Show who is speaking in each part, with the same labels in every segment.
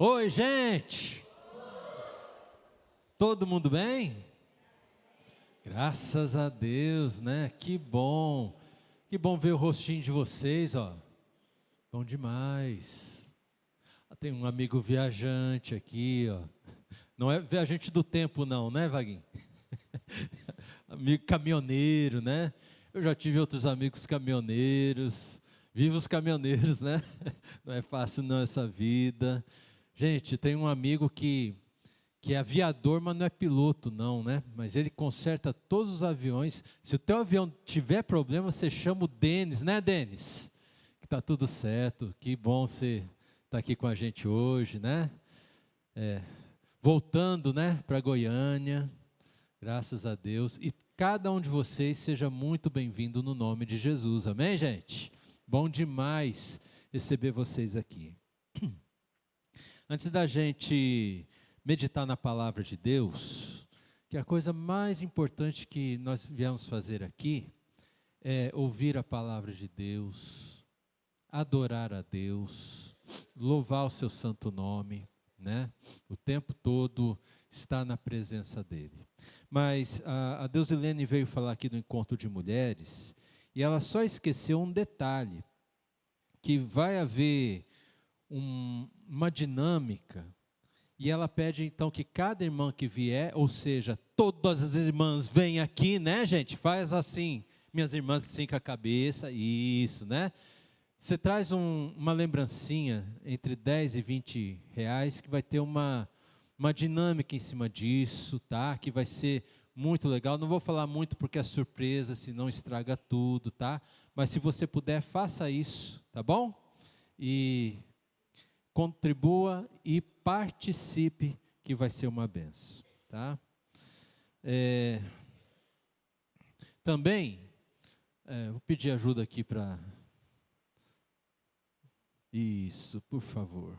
Speaker 1: Oi, gente! Todo mundo bem? Graças a Deus, né? Que bom! Que bom ver o rostinho de vocês, ó. Bom demais. Tem um amigo viajante aqui, ó. Não é viajante do tempo, não, né, Vaguinho? Amigo caminhoneiro, né? Eu já tive outros amigos caminhoneiros. Viva os caminhoneiros, né? Não é fácil não essa vida. Gente, tem um amigo que é aviador, mas não é piloto não, né? Mas ele conserta todos os aviões. Se o teu avião tiver problema, você chama o Denis, né, Denis? Que tá tudo certo. Que bom você estar aqui com a gente hoje, né? Voltando, né, para Goiânia. Graças a Deus. E cada um de vocês seja muito bem-vindo no nome de Jesus. Amém, gente? Bom demais receber vocês aqui. Antes da gente meditar na palavra de Deus, que a coisa mais importante que nós viemos fazer aqui é ouvir a palavra de Deus, adorar a Deus, louvar o seu santo nome, né? O tempo todo estar na presença dele. Mas a Deusilene veio falar aqui do encontro de mulheres e ela só esqueceu um detalhe, que vai haver uma dinâmica. E ela pede então que cada irmã que vier, ou seja, todas as irmãs vêm aqui, né, gente? Faz assim, minhas irmãs assim com a cabeça, isso, né? Você traz uma lembrancinha entre 10 e 20 reais, que vai ter uma dinâmica em cima disso, tá? Que vai ser muito legal. Não vou falar muito porque é surpresa, senão estraga tudo, tá? Mas se você puder, faça isso, tá bom? E contribua e participe, que vai ser uma benção, tá? Também, vou pedir ajuda aqui para... Isso, por favor.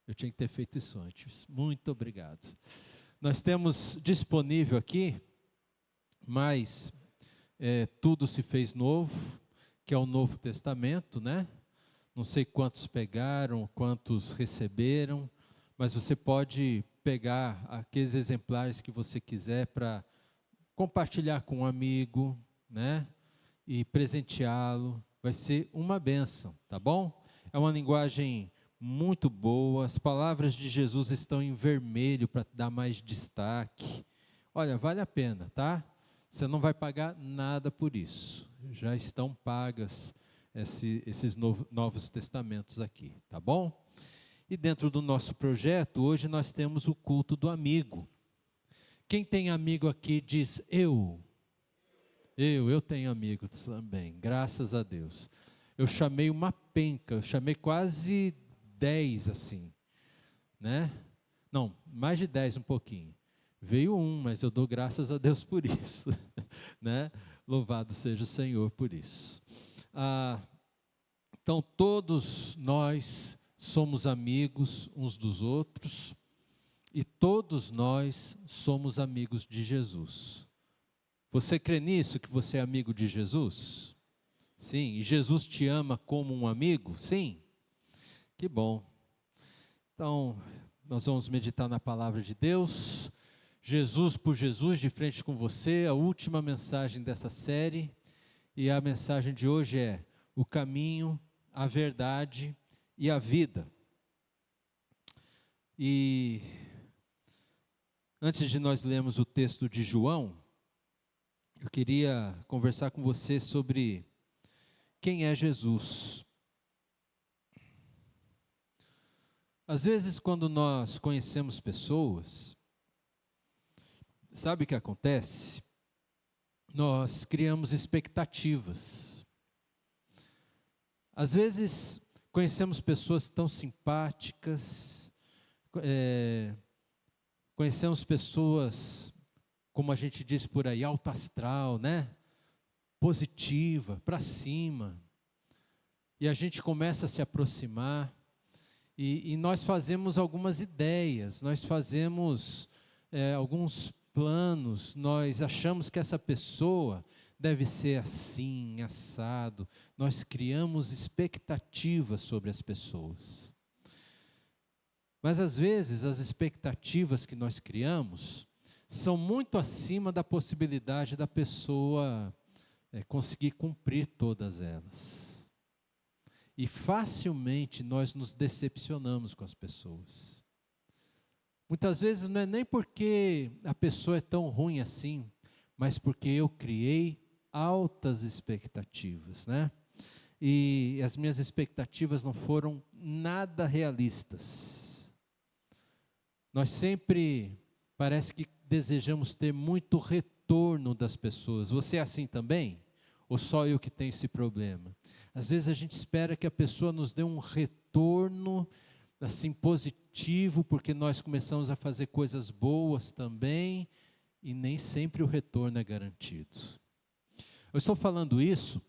Speaker 1: Eu tinha que ter feito isso antes. Muito obrigado. Nós temos disponível aqui, mas tudo se fez novo, que é o Novo Testamento, né? Não sei quantos pegaram, quantos receberam, mas você pode pegar aqueles exemplares que você quiser para compartilhar com um amigo, né? E presenteá-lo. Vai ser uma bênção, tá bom? É uma linguagem muito boa. As palavras de Jesus estão em vermelho para dar mais destaque. Olha, vale a pena, tá? Você não vai pagar nada por isso. Já estão pagas esses novos testamentos aqui, tá bom? E dentro do nosso projeto, hoje nós temos o culto do amigo. Quem tem amigo aqui diz eu. Eu tenho amigos também, graças a Deus. Eu chamei uma penca, eu chamei quase 10 assim, né? Não, mais de 10 um pouquinho. Veio um, mas eu dou graças a Deus por isso, né? Louvado seja o Senhor por isso. Então todos nós somos amigos uns dos outros e todos nós somos amigos de Jesus. Você crê nisso, que você é amigo de Jesus? Sim. E Jesus te ama como um amigo? Sim. Que bom. Então, nós vamos meditar na palavra de Deus. Jesus por Jesus, de frente com você, a última mensagem dessa série. E a mensagem de hoje é: o caminho, a verdade e a vida. E antes de nós lermos o texto de João, eu queria conversar com você sobre quem é Jesus. Às vezes, quando nós conhecemos pessoas, sabe o que acontece? Nós criamos expectativas. Às vezes, conhecemos pessoas tão simpáticas, conhecemos pessoas, como a gente diz por aí, alto astral, né? Positiva, para cima. E a gente começa a se aproximar, e nós fazemos algumas ideias, nós fazemos alguns planos, nós achamos que essa pessoa deve ser assim, assado. Nós criamos expectativas sobre as pessoas. Mas às vezes as expectativas que nós criamos são muito acima da possibilidade da pessoa conseguir cumprir todas elas. E facilmente nós nos decepcionamos com as pessoas. Muitas vezes não é nem porque a pessoa é tão ruim assim, mas porque eu criei altas expectativas, né? E as minhas expectativas não foram nada realistas. Nós sempre parece que desejamos ter muito retorno das pessoas. Você é assim também? Ou só eu que tenho esse problema? Às vezes a gente espera que a pessoa nos dê um retorno assim positivo, porque nós começamos a fazer coisas boas também, e nem sempre o retorno é garantido. Eu estou falando isso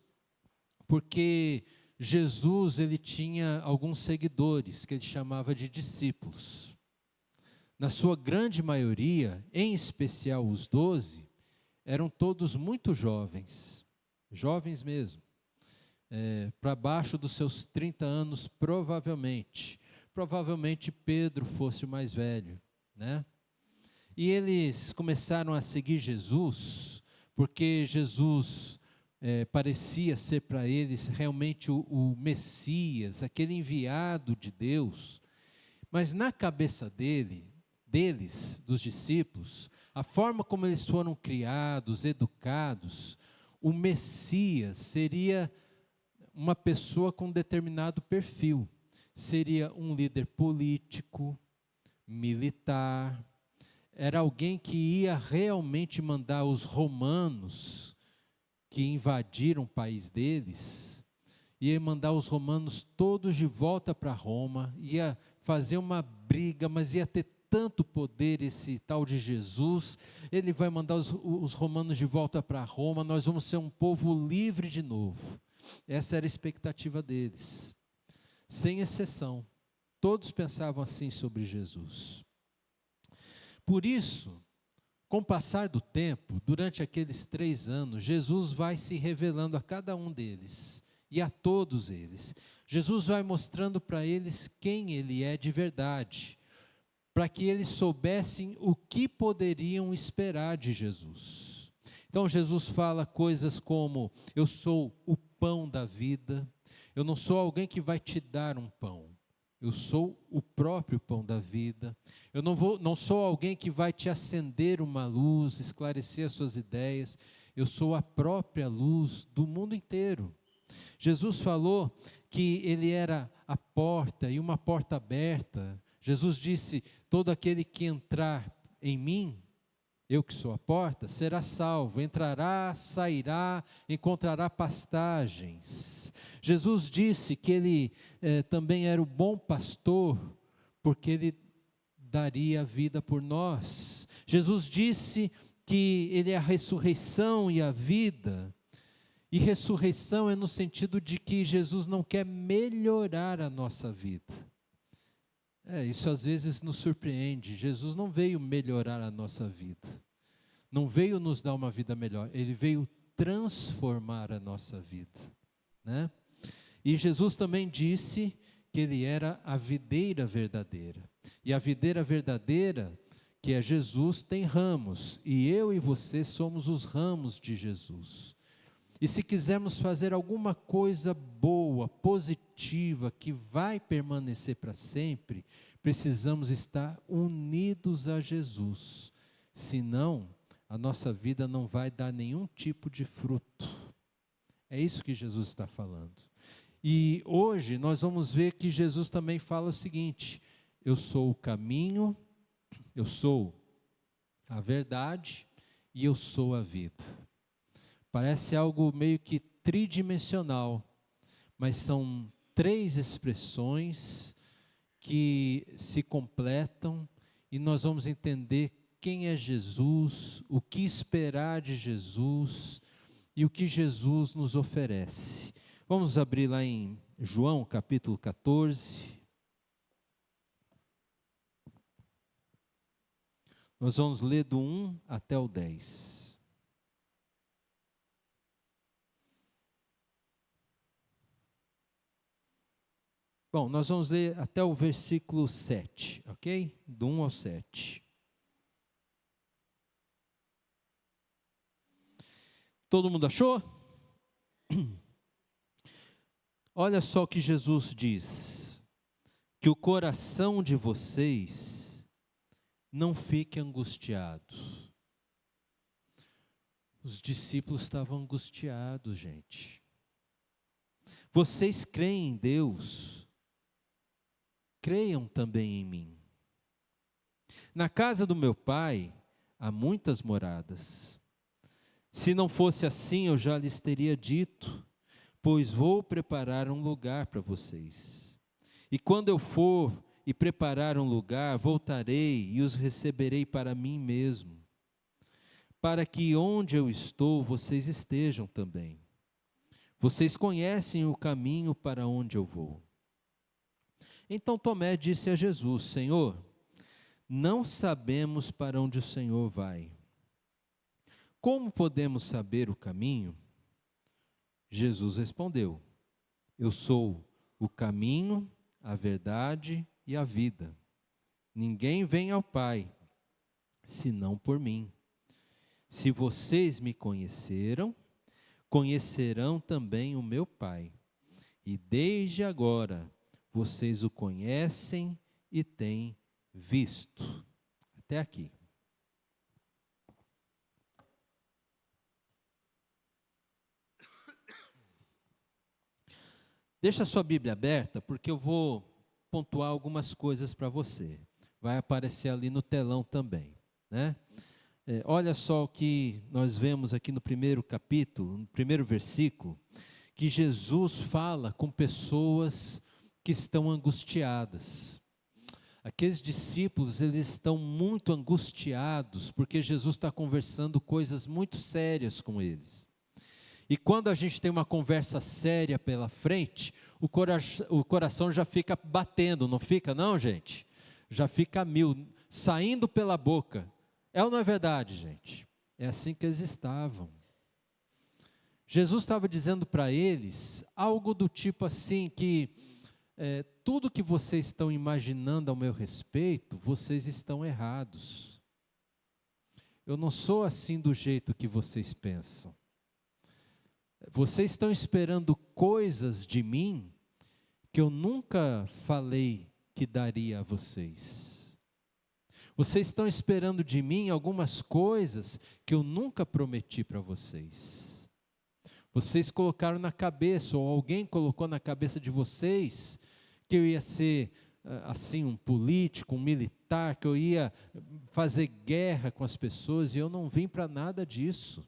Speaker 1: porque Jesus, ele tinha alguns seguidores que ele chamava de discípulos. Na sua grande maioria, em especial os 12, eram todos muito jovens, jovens mesmo, para baixo dos seus 30 anos provavelmente. Provavelmente Pedro fosse o mais velho, né? E eles começaram a seguir Jesus, porque Jesus parecia ser para eles realmente o Messias, aquele enviado de Deus. Mas na cabeça deles, dos discípulos, a forma como eles foram criados, educados, o Messias seria uma pessoa com determinado perfil. Seria um líder político, militar, era alguém que ia realmente mandar os romanos que invadiram o país deles, ia mandar os romanos todos de volta para Roma, ia fazer uma briga, mas ia ter tanto poder esse tal de Jesus, ele vai mandar os romanos de volta para Roma, nós vamos ser um povo livre de novo. Essa era a expectativa deles, sem exceção. Todos pensavam assim sobre Jesus. Por isso, com o passar do tempo, durante aqueles 3 anos, Jesus vai se revelando a cada um deles e a todos eles. Jesus vai mostrando para eles quem Ele é de verdade, para que eles soubessem o que poderiam esperar de Jesus. Então Jesus fala coisas como: eu sou o pão da vida, eu não sou alguém que vai te dar um pão. Eu sou o próprio pão da vida. Eu não sou alguém que vai te acender uma luz, esclarecer as suas ideias. Eu sou a própria luz do mundo inteiro. Jesus falou que Ele era a porta e uma porta aberta. Jesus disse: todo aquele que entrar em mim, eu que sou a porta, será salvo, entrará, sairá, encontrará pastagens. Jesus disse que Ele também era o bom pastor, porque Ele daria a vida por nós. Jesus disse que Ele é a ressurreição e a vida. E ressurreição é no sentido de que Jesus não quer melhorar a nossa vida. Isso às vezes nos surpreende. Jesus não veio melhorar a nossa vida. Não veio nos dar uma vida melhor. Ele veio transformar a nossa vida, né? E Jesus também disse que Ele era a videira verdadeira. E a videira verdadeira, que é Jesus, tem ramos. E eu e você somos os ramos de Jesus. E se quisermos fazer alguma coisa boa, positiva, que vai permanecer para sempre, precisamos estar unidos a Jesus. Senão, a nossa vida não vai dar nenhum tipo de fruto. É isso que Jesus está falando. E hoje nós vamos ver que Jesus também fala o seguinte: eu sou o caminho, eu sou a verdade e eu sou a vida. Parece algo meio que tridimensional, mas são 3 expressões que se completam e nós vamos entender quem é Jesus, o que esperar de Jesus e o que Jesus nos oferece. Vamos abrir lá em João capítulo 14. Nós vamos ler do 1 até o 10. Bom, nós vamos ler até o versículo 7, ok? Do 1 ao 7. Todo mundo achou? Olha só o que Jesus diz: que o coração de vocês não fique angustiado. Os discípulos estavam angustiados, gente. Vocês creem em Deus, creiam também em mim. Na casa do meu Pai há muitas moradas. Se não fosse assim, eu já lhes teria dito, pois vou preparar um lugar para vocês. E quando eu for e preparar um lugar, voltarei e os receberei para mim mesmo, para que onde eu estou, vocês estejam também. Vocês conhecem o caminho para onde eu vou. Então Tomé disse a Jesus: Senhor, não sabemos para onde o Senhor vai. Como podemos saber o caminho? Jesus respondeu: Eu sou o caminho, a verdade e a vida. Ninguém vem ao Pai, senão por mim. Se vocês me conheceram, conhecerão também o meu Pai. E desde agora, vocês o conhecem e têm visto. Até aqui. Deixa a sua Bíblia aberta, porque eu vou pontuar algumas coisas para você. Vai aparecer ali no telão também, né? Olha só o que nós vemos aqui no primeiro capítulo, no primeiro versículo, que Jesus fala com pessoas que estão angustiadas. Aqueles discípulos, eles estão muito angustiados, porque Jesus está conversando coisas muito sérias com eles. E quando a gente tem uma conversa séria pela frente, o coração já fica batendo, não fica não, gente? Já fica a mil, saindo pela boca. É ou não é verdade, gente? É assim que eles estavam. Jesus estava dizendo para eles algo do tipo assim, que tudo que vocês estão imaginando ao meu respeito, vocês estão errados. Eu não sou assim do jeito que vocês pensam. Vocês estão esperando coisas de mim que eu nunca falei que daria a vocês. Vocês estão esperando de mim algumas coisas que eu nunca prometi para vocês. Vocês colocaram na cabeça, ou alguém colocou na cabeça de vocês, que eu ia ser assim um político, um militar, que eu ia fazer guerra com as pessoas, e eu não vim para nada disso.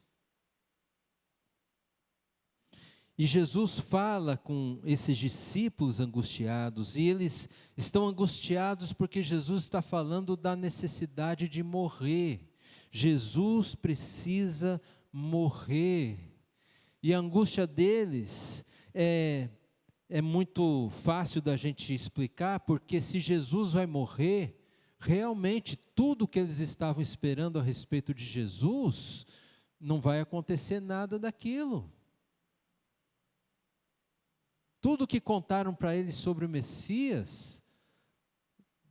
Speaker 1: E Jesus fala com esses discípulos angustiados, e eles estão angustiados porque Jesus está falando da necessidade de morrer. Jesus precisa morrer. E a angústia deles é muito fácil da gente explicar, porque se Jesus vai morrer, realmente tudo que eles estavam esperando a respeito de Jesus, não vai acontecer nada daquilo. Tudo que contaram para eles sobre o Messias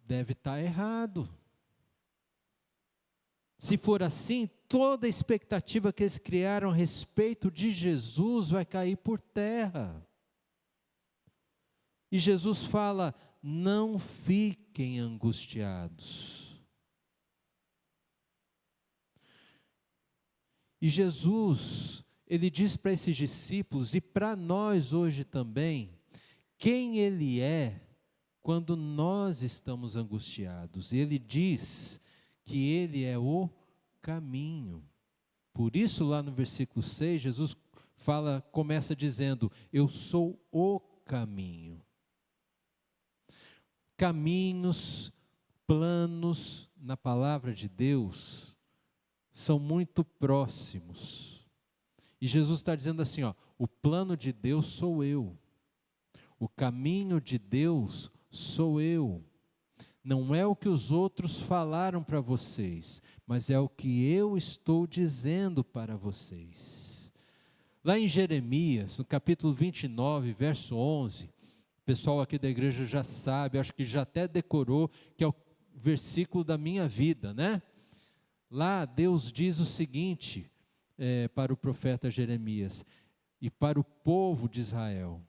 Speaker 1: deve estar errado. Se for assim, toda a expectativa que eles criaram a respeito de Jesus vai cair por terra. E Jesus fala: não fiquem angustiados. E Jesus, ele diz para esses discípulos, e para nós hoje também, quem Ele é quando nós estamos angustiados. Ele diz que Ele é o caminho. Por isso lá no versículo 6, Jesus começa dizendo: eu sou o caminho. Caminhos, planos na palavra de Deus são muito próximos. E Jesus está dizendo assim, o plano de Deus sou eu. O caminho de Deus sou eu. Não é o que os outros falaram para vocês, mas é o que eu estou dizendo para vocês. Lá em Jeremias, no capítulo 29, verso 11, pessoal aqui da igreja já sabe, acho que já até decorou, que é o versículo da minha vida, né? Lá Deus diz o seguinte, para o profeta Jeremias e para o povo de Israel: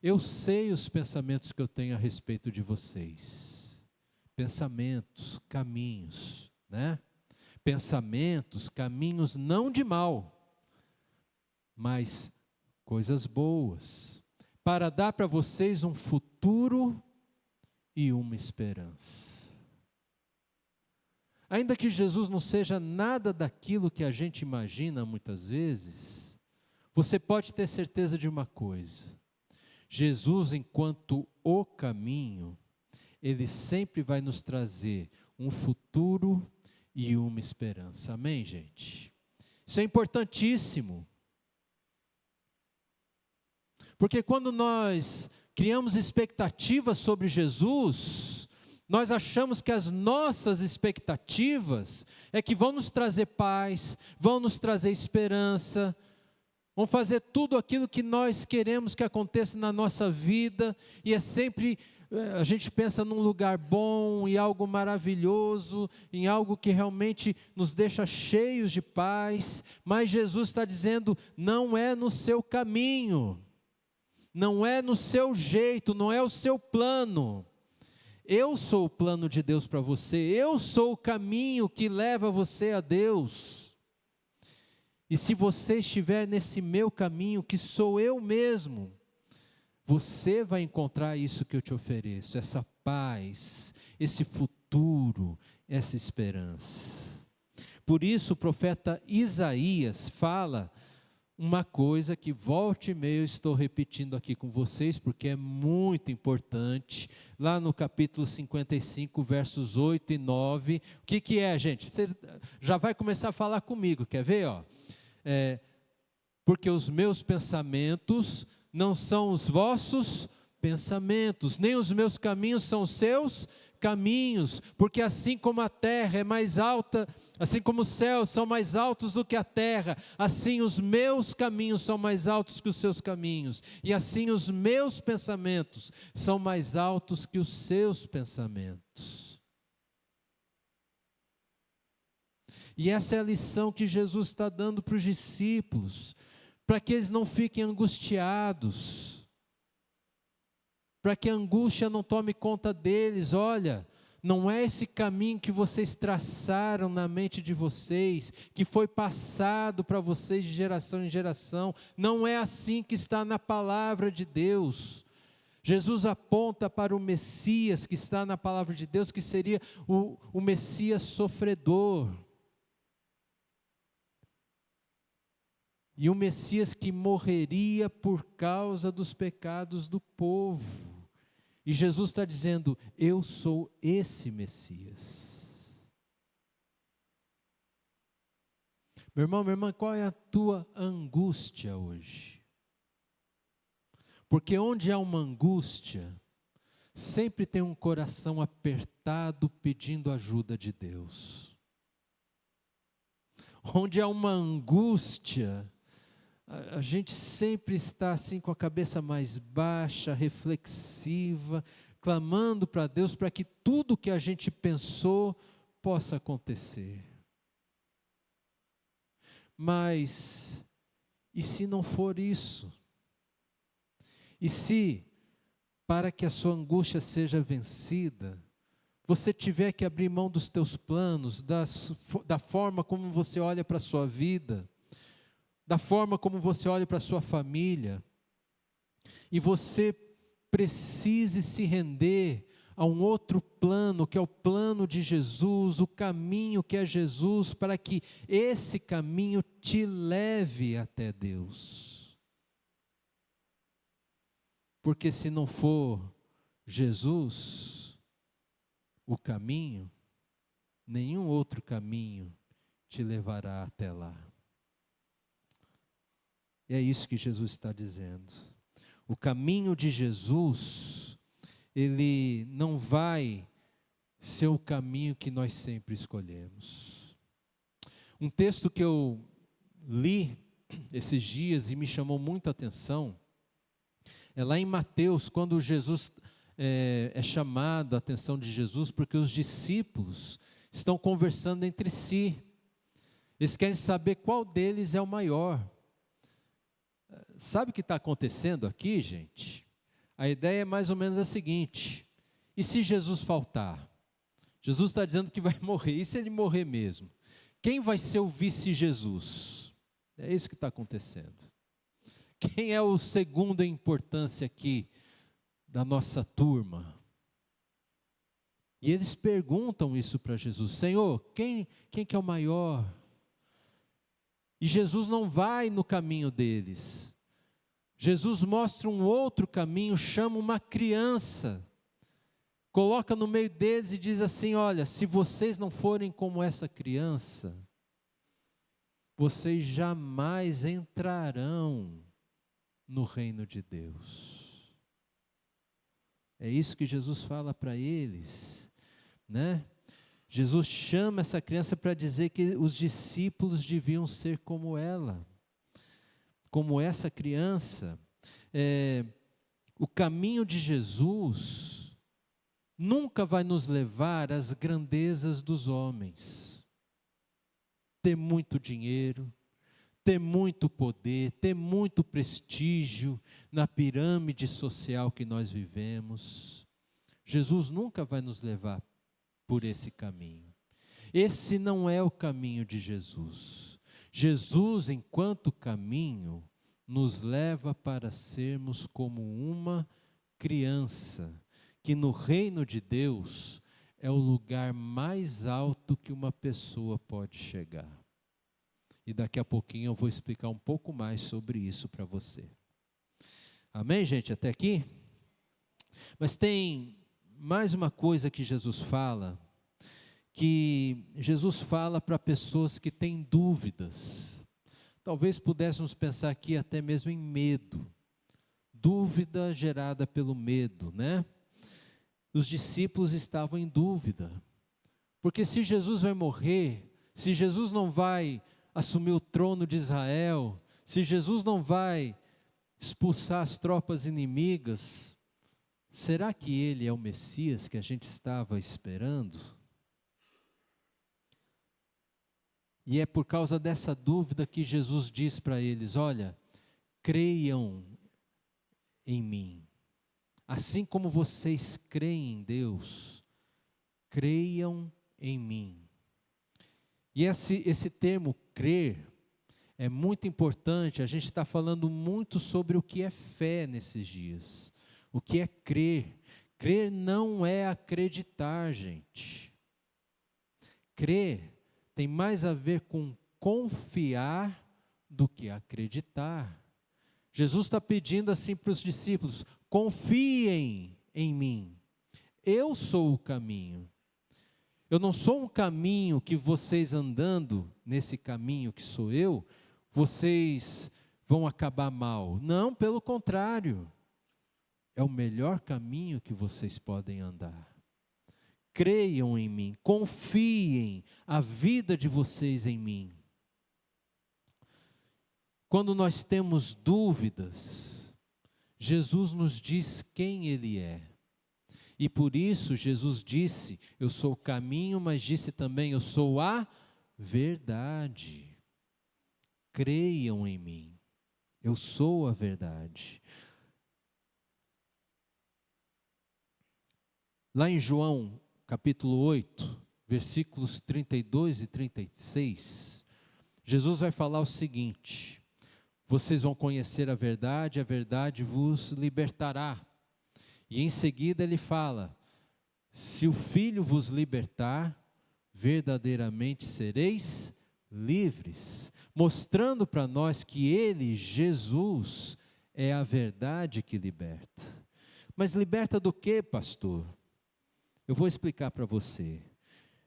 Speaker 1: eu sei os pensamentos que eu tenho a respeito de vocês. Pensamentos, caminhos, né? Pensamentos, caminhos não de mal, mas coisas boas, para dar para vocês um futuro e uma esperança. Ainda que Jesus não seja nada daquilo que a gente imagina muitas vezes, você pode ter certeza de uma coisa: Jesus, enquanto o caminho, Ele sempre vai nos trazer um futuro e uma esperança. Amém, gente? Isso é importantíssimo. Porque quando nós criamos expectativas sobre Jesus, nós achamos que as nossas expectativas é que vão nos trazer paz, vão nos trazer esperança, vão fazer tudo aquilo que nós queremos que aconteça na nossa vida, e é sempre, a gente pensa num lugar bom, em algo maravilhoso, em algo que realmente nos deixa cheios de paz, mas Jesus está dizendo: não é no seu caminho, não é no seu jeito, não é o seu plano. Eu sou o plano de Deus para você, eu sou o caminho que leva você a Deus. E se você estiver nesse meu caminho, que sou eu mesmo, você vai encontrar isso que eu te ofereço, essa paz, esse futuro, essa esperança. Por isso o profeta Isaías fala uma coisa que volta e meia eu estou repetindo aqui com vocês, porque é muito importante, lá no capítulo 55, versos 8 e 9, o que é, gente? Você já vai começar a falar comigo, quer ver? Porque os meus pensamentos não são os vossos pensamentos, nem os meus caminhos são os seus caminhos, porque assim como a terra é mais alta, assim como os céus são mais altos do que a terra, assim os meus caminhos são mais altos que os seus caminhos, e assim os meus pensamentos são mais altos que os seus pensamentos. E essa é a lição que Jesus está dando para os discípulos, para que eles não fiquem angustiados, para que a angústia não tome conta deles. Olha, não é esse caminho que vocês traçaram na mente de vocês, que foi passado para vocês de geração em geração, não é assim que está na palavra de Deus. Jesus aponta para o Messias que está na palavra de Deus, que seria o Messias sofredor. E o Messias que morreria por causa dos pecados do povo. E Jesus está dizendo: eu sou esse Messias. Meu irmão, minha irmã, qual é a tua angústia hoje? Porque onde há uma angústia, sempre tem um coração apertado pedindo ajuda de Deus. Onde há uma angústia, a gente sempre está assim com a cabeça mais baixa, reflexiva, clamando para Deus para que tudo que a gente pensou possa acontecer. Mas, e se não for isso? E se, para que a sua angústia seja vencida, você tiver que abrir mão dos teus planos, da forma como você olha para a sua vida, da forma como você olha para a sua família, e você precise se render a um outro plano, que é o plano de Jesus, o caminho que é Jesus, para que esse caminho te leve até Deus. Porque se não for Jesus o caminho, nenhum outro caminho te levará até lá. E é isso que Jesus está dizendo. O caminho de Jesus, ele não vai ser o caminho que nós sempre escolhemos. Um texto que eu li esses dias e me chamou muito a atenção, É lá em Mateus, quando Jesus é chamado a atenção de Jesus, porque os discípulos estão conversando entre si. Eles querem saber qual deles é o maior. Sabe o que está acontecendo aqui, gente? A ideia é mais ou menos a seguinte: e se Jesus faltar? Jesus está dizendo que vai morrer, e se ele morrer mesmo? Quem vai ser o vice-Jesus? É isso que está acontecendo. Quem é o segundo em importância aqui da nossa turma? E eles perguntam isso para Jesus: Senhor, quem que é o maior? E Jesus não vai no caminho deles. Jesus mostra um outro caminho, chama uma criança, coloca no meio deles e diz assim: olha, se vocês não forem como essa criança, vocês jamais entrarão no reino de Deus. É isso que Jesus fala para eles, né? Jesus chama essa criança para dizer que os discípulos deviam ser como ela, como essa criança. O caminho de Jesus nunca vai nos levar às grandezas dos homens. Ter muito dinheiro, ter muito poder, ter muito prestígio na pirâmide social que nós vivemos. Jesus nunca vai nos levar por esse caminho. Esse não é o caminho de Jesus. Jesus, enquanto caminho, nos leva para sermos como uma criança, que no reino de Deus é o lugar mais alto que uma pessoa pode chegar. E daqui a pouquinho eu vou explicar um pouco mais sobre isso para você. Amém, gente? Até aqui? Mas tem mais uma coisa que Jesus fala para pessoas que têm dúvidas. Talvez pudéssemos pensar aqui até mesmo em medo. Dúvida gerada pelo medo, né? Os discípulos estavam em dúvida. Porque se Jesus vai morrer, se Jesus não vai assumir o trono de Israel, se Jesus não vai expulsar as tropas inimigas, será que ele é o Messias que a gente estava esperando? E é por causa dessa dúvida que Jesus diz para eles: olha, creiam em mim. Assim como vocês creem em Deus, creiam em mim. E esse termo crer é muito importante. A gente está falando muito sobre o que é fé nesses dias. O que é crer? Crer não é acreditar, gente. Crer tem mais a ver com confiar do que acreditar. Jesus está pedindo assim para os discípulos: confiem em mim. Eu sou o caminho. Eu não sou um caminho que vocês andando nesse caminho que sou eu, vocês vão acabar mal. Não, pelo contrário. É o melhor caminho que vocês podem andar. Creiam em mim, confiem a vida de vocês em mim. Quando nós temos dúvidas, Jesus nos diz quem Ele é. E por isso Jesus disse: eu sou o caminho, mas disse também: eu sou a verdade. Creiam em mim, eu sou a verdade. Lá em João, capítulo 8, versículos 32 e 36, Jesus vai falar o seguinte: vocês vão conhecer a verdade vos libertará. E em seguida ele fala: se o Filho vos libertar, verdadeiramente sereis livres, mostrando para nós que Ele, Jesus, é a verdade que liberta. Mas liberta do quê, pastor? Eu vou explicar para você.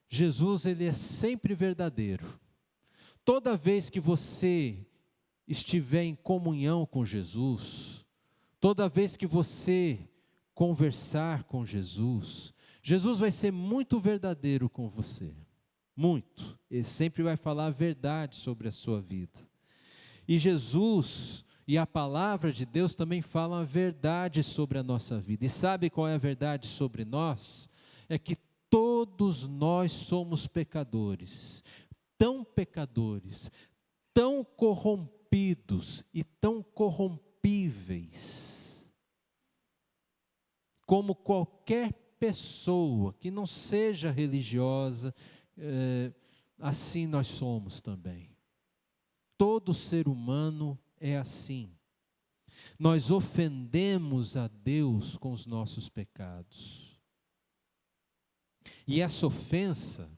Speaker 1: Jesus, Ele é sempre verdadeiro. Toda vez que você estiver em comunhão com Jesus, toda vez que você conversar com Jesus, Jesus vai ser muito verdadeiro com você, muito. Ele sempre vai falar a verdade sobre a sua vida. E Jesus, E a palavra de Deus também fala a verdade sobre a nossa vida. E sabe qual é a verdade sobre nós? É que todos nós somos pecadores, tão corrompidos e tão corrompíveis, como qualquer pessoa que não seja religiosa, assim nós somos também. Todo ser humano é assim. Nós ofendemos a Deus com os nossos pecados. E essa ofensa,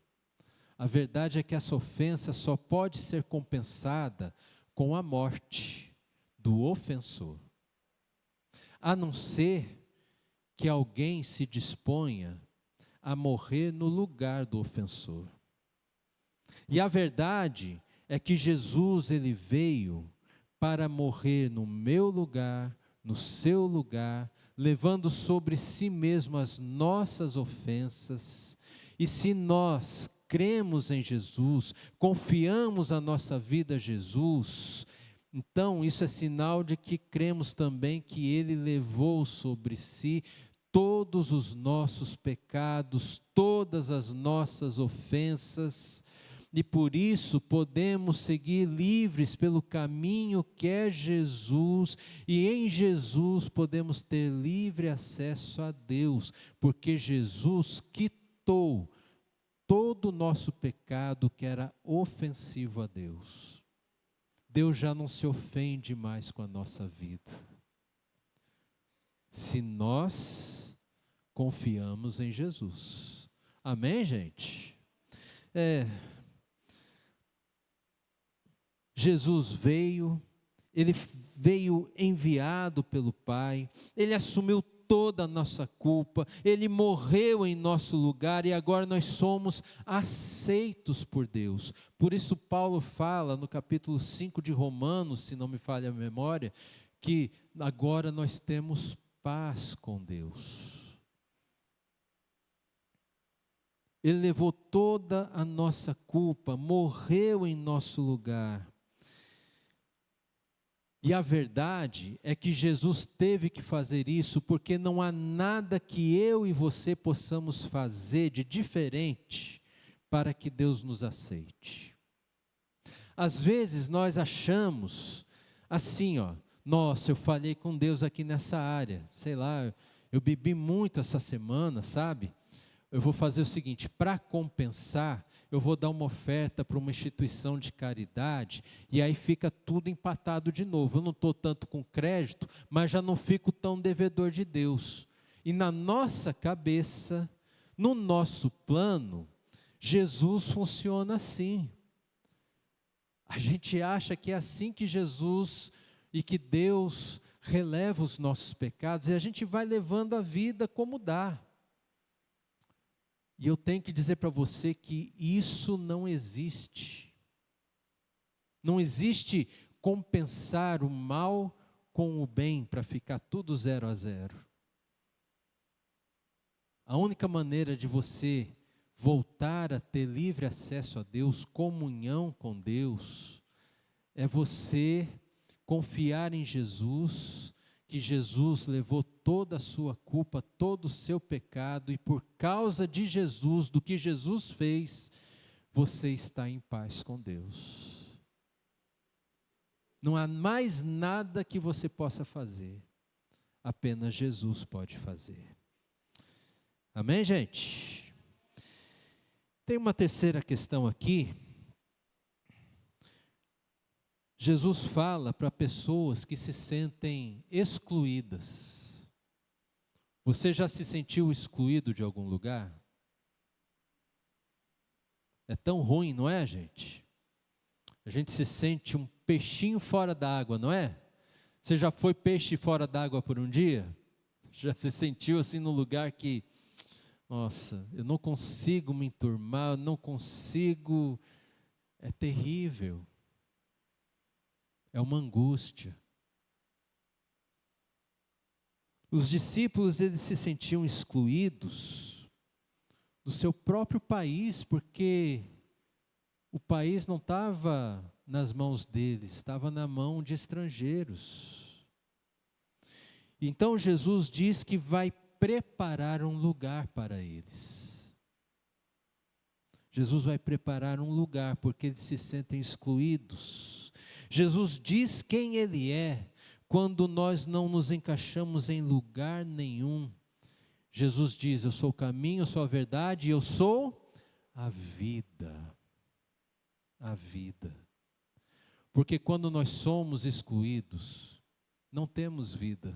Speaker 1: a verdade é que essa ofensa só pode ser compensada com a morte do ofensor. A não ser que alguém se disponha a morrer no lugar do ofensor. E a verdade é que Jesus, ele veio para morrer no meu lugar, no seu lugar, levando sobre si mesmo as nossas ofensas. E se nós cremos em Jesus, confiamos a nossa vida a Jesus, então isso é sinal de que cremos também que Ele levou sobre si todos os nossos pecados, todas as nossas ofensas, e por isso podemos seguir livres pelo caminho que é Jesus, e em Jesus podemos ter livre acesso a Deus, porque Jesus quitou todo o nosso pecado que era ofensivo a Deus. Deus já não se ofende mais com a nossa vida, se nós confiamos em Jesus. Amém, gente? Jesus veio, Ele veio enviado pelo Pai, Ele assumiu toda a nossa culpa, Ele morreu em nosso lugar e agora nós somos aceitos por Deus. Por isso Paulo fala no capítulo 5 de Romanos, se não me falha a memória, que agora nós temos paz com Deus. Ele levou toda a nossa culpa, morreu em nosso lugar. E a verdade é que Jesus teve que fazer isso porque não há nada que eu e você possamos fazer de diferente para que Deus nos aceite. Às vezes nós achamos assim, nossa, eu falhei com Deus aqui nessa área, sei lá, eu bebi muito essa semana, sabe? Eu vou fazer o seguinte, para compensar, eu vou dar uma oferta para uma instituição de caridade, e aí fica tudo empatado de novo. Eu não estou tanto com crédito, mas já não fico tão devedor de Deus. E na nossa cabeça, no nosso plano, Jesus funciona assim. A gente acha que é assim que Jesus e que Deus releva os nossos pecados, e a gente vai levando a vida como dá. E eu tenho que dizer para você que isso não existe. Não existe compensar o mal com o bem para ficar tudo 0-0. A única maneira de você voltar a ter livre acesso a Deus, comunhão com Deus, é você confiar em Jesus, que Jesus levou toda a sua culpa, todo o seu pecado, e por causa de Jesus, do que Jesus fez, você está em paz com Deus. Não há mais nada que você possa fazer, apenas Jesus pode fazer. Amém, gente? Tem uma terceira questão aqui. Jesus fala para pessoas que se sentem excluídas. Você já se sentiu excluído de algum lugar? É tão ruim, não é, gente? A gente se sente um peixinho fora d'água, não é? Você já foi peixe fora d'água por um dia? Já se sentiu assim num lugar que, nossa, eu não consigo me enturmar, eu não consigo, é terrível. É uma angústia. Os discípulos, eles se sentiam excluídos do seu próprio país, porque o país não estava nas mãos deles, estava na mão de estrangeiros. Então Jesus diz que vai preparar um lugar para eles. Jesus vai preparar um lugar porque eles se sentem excluídos. Jesus diz quem Ele é quando nós não nos encaixamos em lugar nenhum. Jesus diz: eu sou o caminho, eu sou a verdade e eu sou a vida. A vida. Porque quando nós somos excluídos, não temos vida.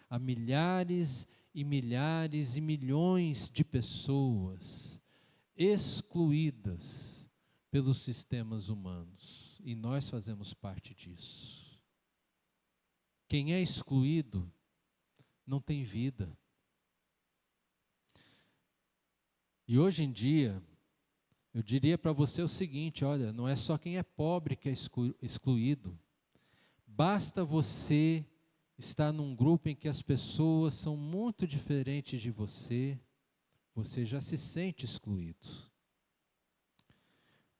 Speaker 1: Há milhares e milhares e milhões de pessoas excluídas pelos sistemas humanos. E nós fazemos parte disso. Quem é excluído não tem vida. E hoje em dia, eu diria para você o seguinte: olha, não é só quem é pobre que é excluído. Basta você estar num grupo em que as pessoas são muito diferentes de você, você já se sente excluído.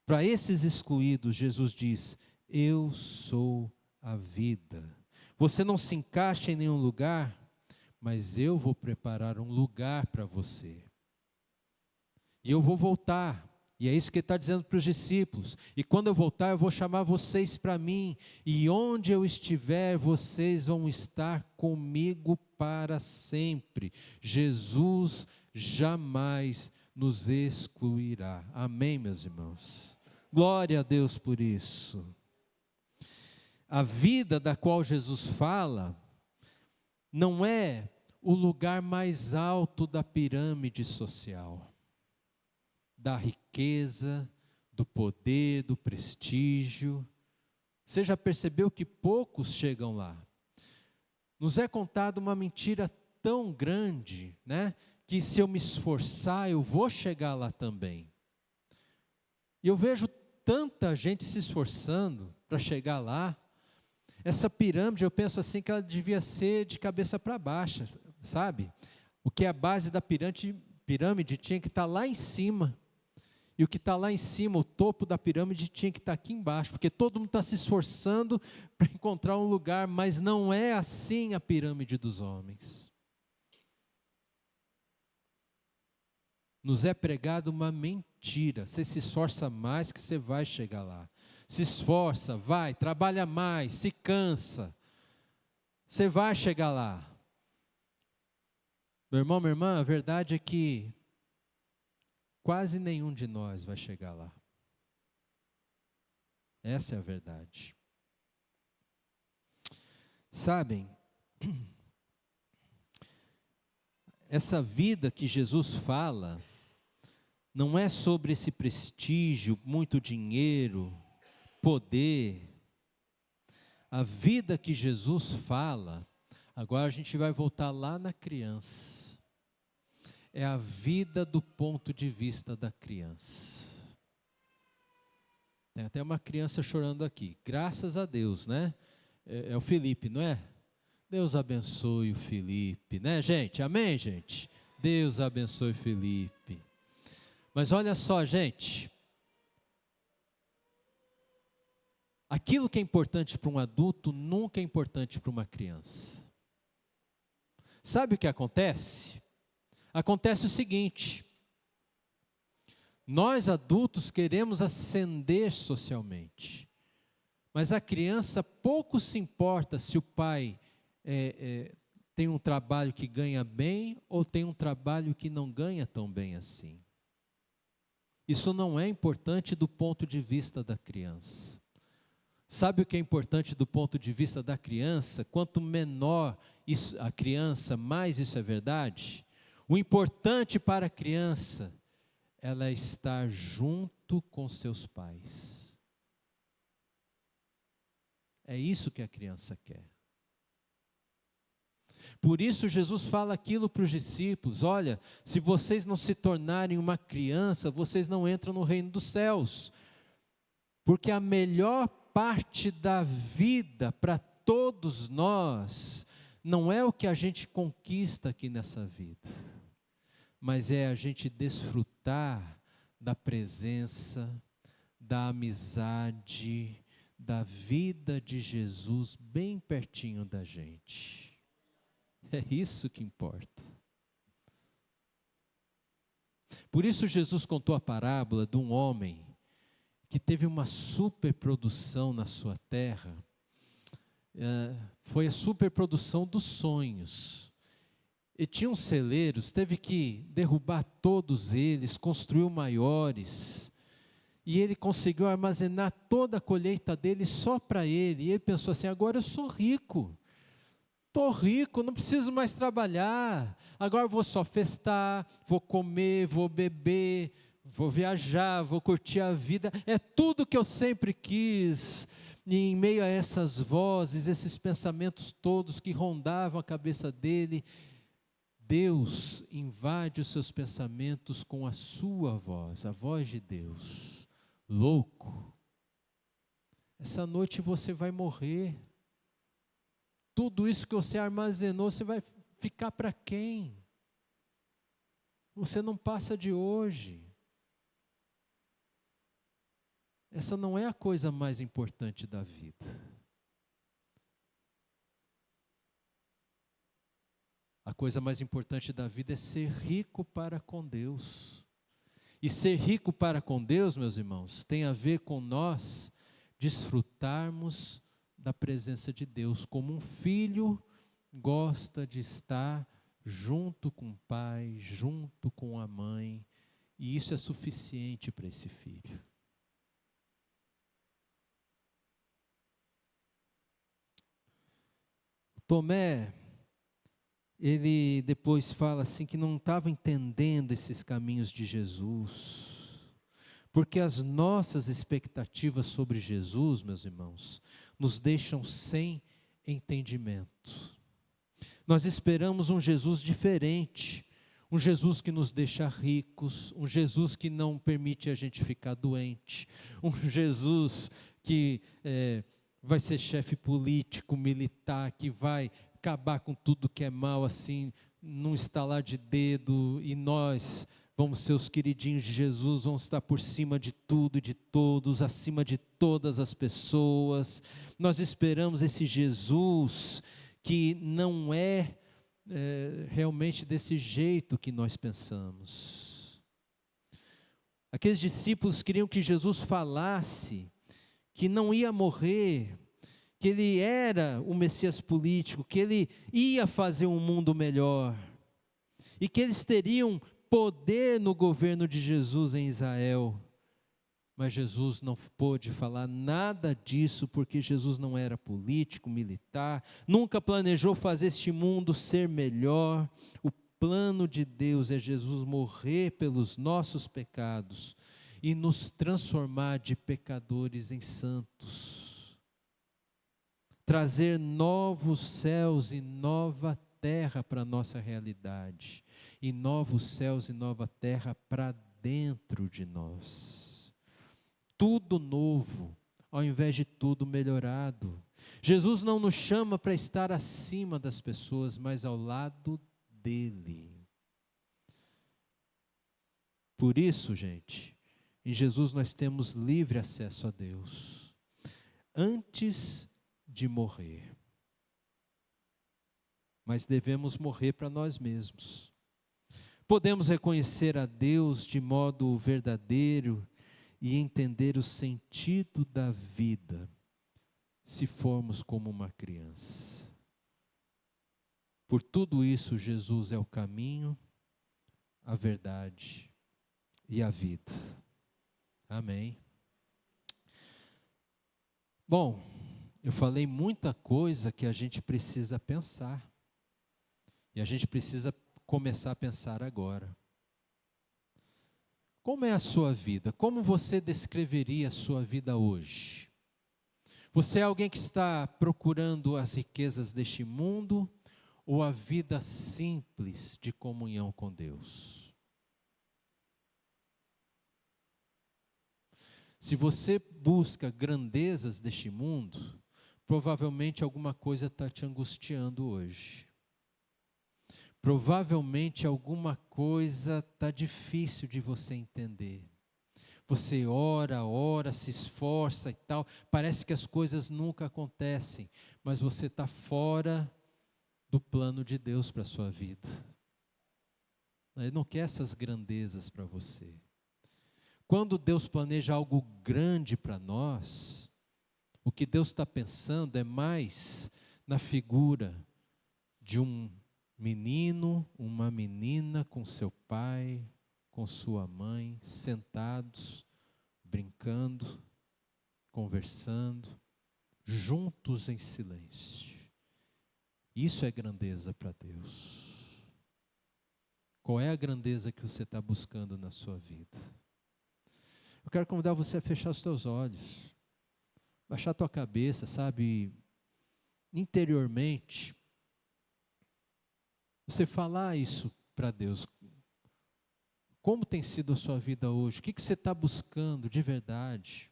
Speaker 1: Para esses excluídos, Jesus diz: eu sou a vida. Você não se encaixa em nenhum lugar, mas eu vou preparar um lugar para você. E eu vou voltar. E é isso que ele está dizendo para os discípulos. E quando eu voltar, eu vou chamar vocês para mim. E onde eu estiver, vocês vão estar comigo para sempre. Jesus jamais nos excluirá. Amém, meus irmãos? Glória a Deus por isso. A vida da qual Jesus fala não é o lugar mais alto da pirâmide social, da riqueza, do poder, do prestígio. Você já percebeu que poucos chegam lá? Nos é contada uma mentira tão grande, né, que se eu me esforçar, eu vou chegar lá também. E eu vejo tanta gente se esforçando para chegar lá. Essa pirâmide, eu penso assim, que ela devia ser de cabeça para baixo, sabe? O que é a base da pirâmide tinha que estar lá em cima. E o que está lá em cima, o topo da pirâmide, tinha que estar aqui embaixo, porque todo mundo está se esforçando para encontrar um lugar, mas não é assim a pirâmide dos homens. Nos é pregado uma mentira. Você se esforça mais que você vai chegar lá. Se esforça, vai, trabalha mais, se cansa. Você vai chegar lá. Meu irmão, minha irmã, a verdade é que quase nenhum de nós vai chegar lá. Essa é a verdade. Sabem, essa vida que Jesus fala não é sobre esse prestígio, muito dinheiro, poder. A vida que Jesus fala, agora a gente vai voltar lá na criança. É a vida do ponto de vista da criança. Tem até uma criança chorando aqui, graças a Deus, né? É o Felipe, não é? Deus abençoe o Felipe, né, gente? Amém, gente? Deus abençoe o Felipe. Mas olha só, gente. Aquilo que é importante para um adulto nunca é importante para uma criança. Sabe o que acontece? Acontece o seguinte: nós adultos queremos ascender socialmente, mas a criança pouco se importa se o pai tem um trabalho que ganha bem ou tem um trabalho que não ganha tão bem assim. Isso não é importante do ponto de vista da criança. Sabe o que é importante do ponto de vista da criança? Quanto menor a criança, mais isso é verdade. O importante para a criança, ela estar junto com seus pais. É isso que a criança quer. Por isso Jesus fala aquilo para os discípulos: olha, se vocês não se tornarem uma criança, vocês não entram no reino dos céus. Porque a melhor parte da vida para todos nós não é o que a gente conquista aqui nessa vida, mas é a gente desfrutar da presença, da amizade, da vida de Jesus bem pertinho da gente. É isso que importa. Por isso Jesus contou a parábola de um homem que teve uma superprodução na sua terra. Foi a superprodução dos sonhos. E tinha uns celeiros, teve que derrubar todos eles, construiu maiores. E ele conseguiu armazenar toda a colheita dele só para ele. E ele pensou assim: agora eu sou rico. Estou rico, não preciso mais trabalhar. Agora vou só festar, vou comer, vou beber, vou viajar, vou curtir a vida. É tudo que eu sempre quis. E em meio a essas vozes, esses pensamentos todos que rondavam a cabeça dele, Deus invade os seus pensamentos com a sua voz, a voz de Deus. Louco, essa noite você vai morrer. Tudo isso que você armazenou, você vai ficar para quem? Você não passa de hoje. Essa não é a coisa mais importante da vida. A coisa mais importante da vida é ser rico para com Deus. E ser rico para com Deus, meus irmãos, tem a ver com nós desfrutarmos da presença de Deus, como um filho gosta de estar junto com o pai, junto com a mãe, e isso é suficiente para esse filho. Tomé, ele depois fala assim que não estava entendendo esses caminhos de Jesus, porque as nossas expectativas sobre Jesus, meus irmãos, nos deixam sem entendimento. Nós esperamos um Jesus diferente, um Jesus que nos deixa ricos, um Jesus que não permite a gente ficar doente, um Jesus que vai ser chefe político, militar, que vai acabar com tudo que é mal assim, num estalar de dedo, e nós vamos ser os queridinhos de Jesus, vamos estar por cima de tudo e de todos, acima de todas as pessoas. Nós esperamos esse Jesus que não é realmente desse jeito que nós pensamos. Aqueles discípulos queriam que Jesus falasse que não ia morrer, que ele era o Messias político, que ele ia fazer um mundo melhor, e que eles teriam poder no governo de Jesus em Israel. Mas Jesus não pôde falar nada disso, porque Jesus não era político, militar, nunca planejou fazer este mundo ser melhor. O plano de Deus é Jesus morrer pelos nossos pecados e nos transformar de pecadores em santos. Trazer novos céus e nova terra para a nossa realidade, e novos céus e nova terra para dentro de nós. Tudo novo, ao invés de tudo melhorado. Jesus não nos chama para estar acima das pessoas, mas ao lado dele. Por isso, gente, em Jesus nós temos livre acesso a Deus. Antes de morrer. Mas devemos morrer para nós mesmos. Podemos reconhecer a Deus de modo verdadeiro e entender o sentido da vida, se formos como uma criança. Por tudo isso, Jesus é o caminho, a verdade e a vida. Amém. Bom, eu falei muita coisa que a gente precisa pensar. E a gente precisa começar a pensar agora. Como é a sua vida? Como você descreveria a sua vida hoje? Você é alguém que está procurando as riquezas deste mundo ou a vida simples de comunhão com Deus? Se você busca grandezas deste mundo, provavelmente alguma coisa está te angustiando hoje. Provavelmente alguma coisa está difícil de você entender. Você ora, ora, se esforça e tal, parece que as coisas nunca acontecem, mas você está fora do plano de Deus para a sua vida. Ele não quer essas grandezas para você. Quando Deus planeja algo grande para nós, o que Deus está pensando é mais na figura de um menino, uma menina com seu pai, com sua mãe, sentados, brincando, conversando, juntos em silêncio. Isso é grandeza para Deus. Qual é a grandeza que você está buscando na sua vida? Eu quero convidar você a fechar os teus olhos, baixar a tua cabeça, sabe, interiormente, você falar isso para Deus. Como tem sido a sua vida hoje? O que você está buscando de verdade?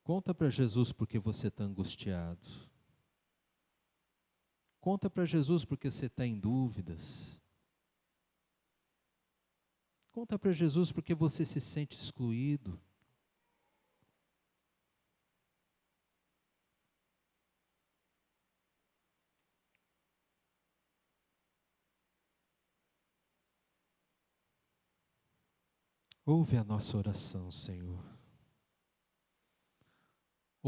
Speaker 1: Conta para Jesus porque você está angustiado. Conta para Jesus porque você está em dúvidas. Conta para Jesus porque você se sente excluído. Ouve a nossa oração, Senhor.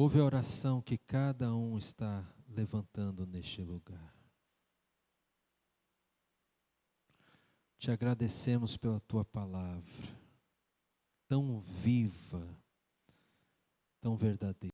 Speaker 1: Ouve a oração que cada um está levantando neste lugar. Te agradecemos pela tua palavra, tão viva, tão verdadeira.